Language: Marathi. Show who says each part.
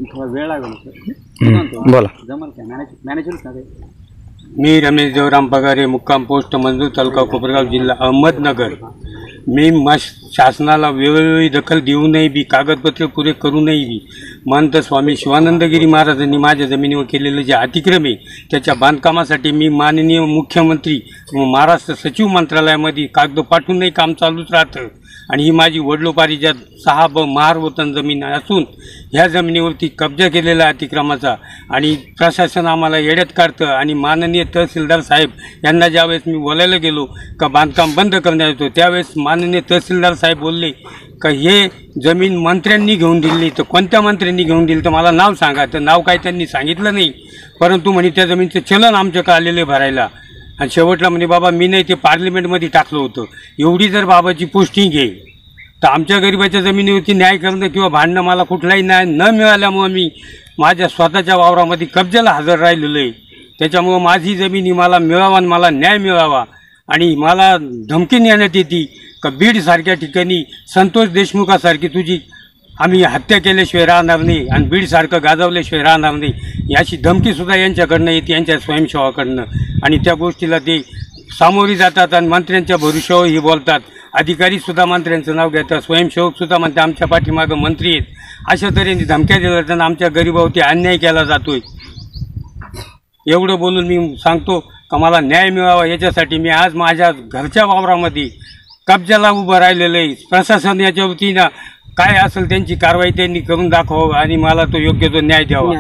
Speaker 1: थोडा वेळ लागेल
Speaker 2: बोला.
Speaker 1: जमल काय मॅनेजर का काय?
Speaker 3: मी रमेश देवराम पगारे, मुक्काम पोस्ट मंजूर, तालुका कोपरगाव, जिल्हा अहमदनगर. मी शासनाला वेळोवेळी दखल देऊनही बी, कागदपत्र पुरे करूनही बी, महंत स्वामी शिवानंदगिरी महाराजांनी माझ्या जमिनीवर केलेलं जे अतिक्रम आहे त्याच्या बांधकामासाठी मी माननीय मुख्यमंत्री महाराष्ट्र सचिव मंत्रालयामध्ये कागद पाठवूनही काम चालूच राहतं. आणि ही माझी वडलोपारीच्या 6 महार वतन जमीन असून ह्या जमिनीवरती कब्जा केलेला अतिक्रमाचा, आणि प्रशासन आम्हाला येड्यात काढतं. आणि माननीय तहसीलदार साहेब यांना ज्यावेळेस मी बोलायला गेलो का बांधकाम बंद करण्यात येतो, त्यावेळेस माननीय तहसीलदार साहेब बोलले का हे जमीन मंत्र्यांनी घेऊन दिली. तर कोणत्या मंत्र्यांनी घेऊन दिली तर मला नाव सांगा. तर नाव काय त्यांनी सांगितलं नाही, परंतु म्हणे त्या जमीनचं चलन आमच्याकडे आलेलं भरायला. आणि शेवटला म्हणे बाबा मी नाही, ते पार्लिमेंटमध्ये टाकलं होतं. एवढी जर बाबाची पोस्टिंग आहे तर आमच्या गरिबाच्या जमिनीवरती न्याय करणं किंवा भांडणं मला कुठलाही न्याय न मिळाल्यामुळं मी माझ्या स्वतःच्या वावरामध्ये कब्जाला हजर राहिलेलो आहे. त्याच्यामुळं माझी जमीन ही मला मिळावा आणि मला न्याय मिळावा. आणि मला धमकी देण्यात येते का बीडसारख्या ठिकाणी संतोष देशमुखासारखी तुझी आम्ही हत्या केल्याशिवाय राहणार नाही आणि बीडसारखं गाजवल्याशिवाय राहणार नाही, याची धमकीसुद्धा यांच्याकडनं येते, यांच्या स्वयंसेवाकडनं. आणि त्या गोष्टीला ते सामोरी जातात आणि मंत्र्यांच्या भरोश्यावरही बोलतात. अधिकारीसुद्धा मंत्र्यांचं नाव घेतात, स्वयंसेवकसुद्धा म्हणते आमच्या पाठीमागं मंत्री आहेत. अशा तऱ्हेने धमक्या दिल्या जाताना आमच्या गरिबावरती अन्याय केला जातोय. एवढं बोलून मी सांगतो का मला न्याय मिळावा याच्यासाठी मी आज माझ्या घरच्या वावरामध्ये कब्जाला उभं राहिलेलं आहे. प्रशासन याच्या वतीनं काय असेल त्यांची कारवाई त्यांनी करून दाखवावं आणि मला तो योग्य तो न्याय द्यावा.